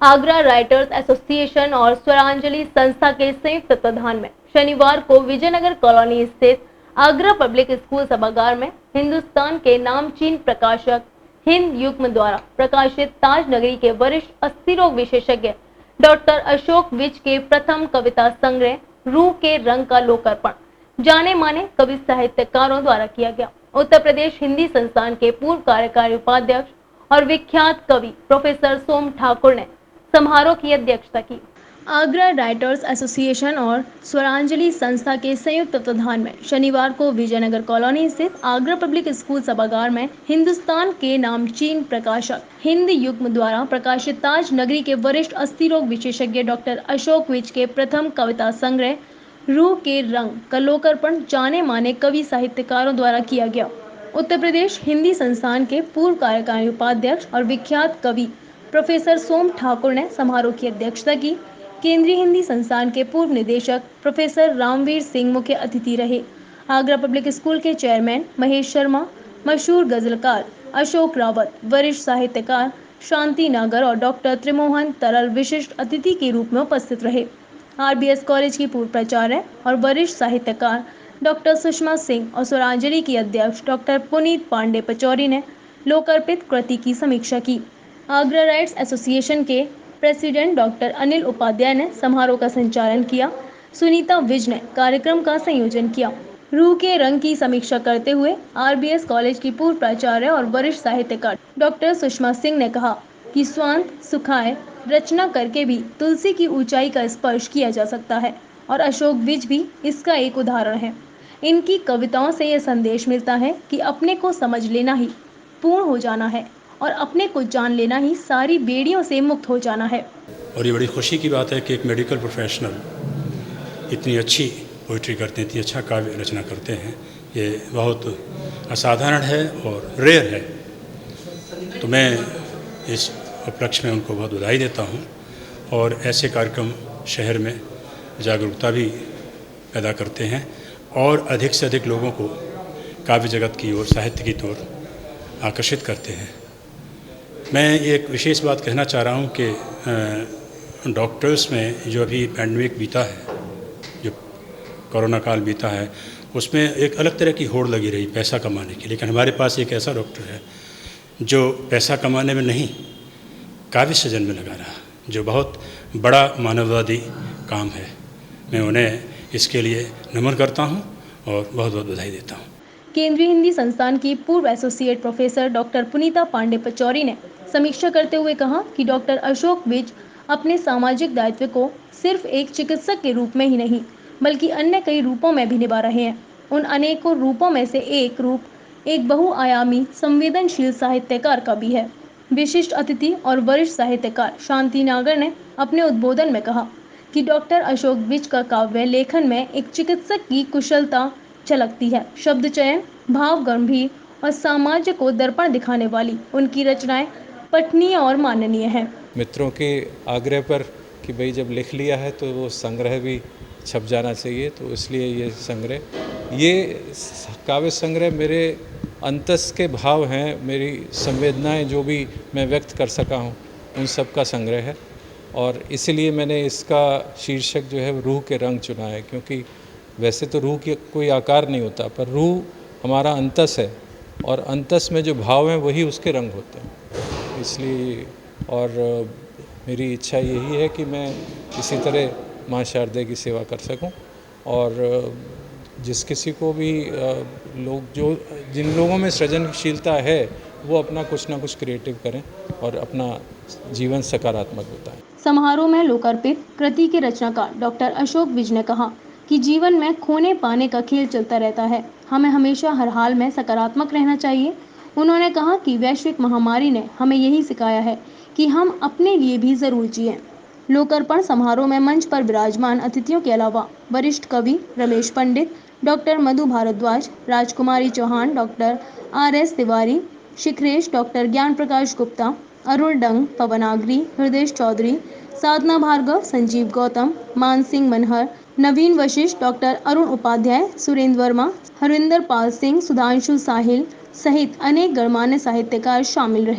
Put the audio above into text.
Agra writers association और स्वरांजलि संस्था के संयुक्त तत्वाधान में शनिवार को विजयनगर कॉलोनी स्थित आगरा पब्लिक स्कूल सभागार में हिंदुस्तान के नामचीन प्रकाशक हिंद युग्म द्वारा प्रकाशित ताज नगरी के वरिष्ठ अस्थि रोग विशेषज्ञ डॉक्टर अशोक विज के प्रथम कविता संग्रह रूह के रंग का लोकार्पण जाने माने कवि साहित्यकारों द्वारा किया गया। उत्तर प्रदेश हिंदी संस्थान के पूर्व कार्यकारी उपाध्यक्ष और विख्यात कवि प्रोफेसर सोम ठाकुर ने समारोह की अध्यक्षता की। आगरा राइटर्स एसोसिएशन और स्वरांजलि संस्था के संयुक्त तत्वाधान में शनिवार को विजयनगर कॉलोनी स्थित आगरा पब्लिक स्कूल सभागार में हिंदुस्तान के नामचीन प्रकाशक हिंद युग्म द्वारा प्रकाशित ताज नगरी के वरिष्ठ अस्थि रोग विशेषज्ञ डॉक्टर अशोक विज के प्रथम कविता संग्रह रूह के रंग का लोकार्पण जाने माने कवि साहित्यकारों द्वारा किया गया। उत्तर प्रदेश हिंदी संस्थान के पूर्व कार्यकारी उपाध्यक्ष और विख्यात कवि प्रोफेसर सोम ठाकुर ने समारोह की अध्यक्षता की। केंद्रीय हिंदी संस्थान के पूर्व निदेशक प्रोफेसर रामवीर सिंह मुख्य अतिथि रहे। आगरा पब्लिक स्कूल के चेयरमैन महेश शर्मा, मशहूर गजलकार अशोक रावत, वरिष्ठ साहित्यकार शांति नागर और डॉक्टर त्रिमोहन तरल विशिष्ट अतिथि के रूप में उपस्थित रहे। आरबीएस कॉलेज की पूर्व प्राचार्य और वरिष्ठ साहित्यकार डॉक्टर सुषमा सिंह और स्वरांजलि की अध्यक्ष डॉक्टर पुनीत पांडे पचौरी ने लोकार्पित कृति की समीक्षा की। आगरा राइट्स एसोसिएशन के प्रेसिडेंट डॉक्टर अनिल उपाध्याय ने समारोह का संचालन किया। सुनीता विज ने कार्यक्रम का संयोजन किया। रूह के रंग की समीक्षा करते हुए आरबीएस कॉलेज की पूर्व प्राचार्य और वरिष्ठ साहित्यकार डॉक्टर सुषमा सिंह ने कहा कि स्वांत सुखाए रचना करके भी तुलसी की ऊंचाई का स्पर्श किया जा सकता है और अशोक विज भी इसका एक उदाहरण है। इनकी कविताओं से यह संदेश मिलता है कि अपने को समझ लेना ही पूर्ण हो जाना है और अपने को जान लेना ही सारी बेड़ियों से मुक्त हो जाना है। और ये बड़ी खुशी की बात है कि एक मेडिकल प्रोफेशनल इतनी अच्छी पोइट्री करते हैं, इतनी अच्छा काव्य रचना करते हैं, ये बहुत असाधारण है और रेयर है। तो मैं इस उपलक्ष्य में उनको बहुत बधाई देता हूँ और ऐसे कार्यक्रम शहर में जागरूकता भी पैदा करते हैं और अधिक से अधिक लोगों को काव्य जगत की ओर, साहित्य की ओर आकर्षित करते हैं। मैं एक विशेष बात कहना चाह रहा हूँ कि डॉक्टर्स में जो अभी पैंडमिक बीता है, जो कोरोना काल बीता है, उसमें एक अलग तरह की होड़ लगी रही पैसा कमाने की, लेकिन हमारे पास एक ऐसा डॉक्टर है जो पैसा कमाने में नहीं, काव्य सृजन में लगा रहा, जो बहुत बड़ा मानववादी काम है। मैं उन्हें इसके लिए नमन करता हूँ और बहुत बहुत बधाई देता हूँ। केंद्रीय हिंदी संस्थान की पूर्व एसोसिएट प्रोफेसर डॉक्टर पुनीता पांडे पचौरी ने समीक्षा करते हुए कहा कि डॉक्टर अशोक विज अपने सामाजिक दायित्व को सिर्फ एक चिकित्सक के रूप में ही नहीं बल्कि अन्य कई रूपों में भी निभा रहे हैं। उन अनेकों रूपों में से एक रूप एक बहुआयामी संवेदनशील साहित्यकार का भी है। विशिष्ट अतिथि और वरिष्ठ साहित्यकार शांति नागर ने अपने उद्बोधन में कहा कि डॉक्टर अशोक विज का काव्य लेखन में एक चिकित्सक की कुशलता झलकती है। शब्द चयन, भाव गंभीर और सामाजिक को दर्पण दिखाने वाली उनकी रचनाएं पठनीय और माननीय हैं। मित्रों के आग्रह पर कि भाई जब लिख लिया है तो वो संग्रह भी छप जाना चाहिए, तो इसलिए ये काव्य संग्रह मेरे अंतस के भाव हैं, मेरी संवेदनाएं जो भी मैं व्यक्त कर सका हूँ उन सब का संग्रह है। और इसीलिए मैंने इसका शीर्षक जो है रूह के रंग चुना है, क्योंकि वैसे तो रूह के कोई आकार नहीं होता, पर रूह हमारा अंतस है और अंतस में जो भाव हैं वही उसके रंग होते हैं। इसलिए और मेरी इच्छा यही है कि मैं इसी तरह माँ शारदा की सेवा कर सकूं और जिस किसी को भी जिन लोगों में सृजनशीलता है वो अपना कुछ ना कुछ क्रिएटिव करें और अपना जीवन सकारात्मक बताएं। समारोह में लोकार्पित कृति के रचनाकार डॉक्टर अशोक विज ने कहा कि जीवन में खोने पाने का खेल चलता रहता है, हमें हमेशा हर हाल में सकारात्मक रहना चाहिए। उन्होंने कहा कि वैश्विक महामारी ने हमें यही सिखाया है कि हम अपने लिए भी जरूर जिएं। लोकार्पण समारोह में मंच पर विराजमान अतिथियों के अलावा वरिष्ठ कवि Ramesh Pandit, doctor Madhu Bhardwaj, Rajkumari Chauhan, doctor R S. Tiwari, Shikharesh, doctor Gyan Prakash Gupta, Arun Dang, Pavanagari, Hriday Chaudhary, Sadhana Bhargava, Sanjeev Gautam, Mansingh Manhar, Naveen Vashishth, doctor Arun Upadhyay, Surendra Verma, Harvinder Pal Singh, Sudhanshu Sahil सहित अनेक गणमान्य साहित्यकार शामिल रहे।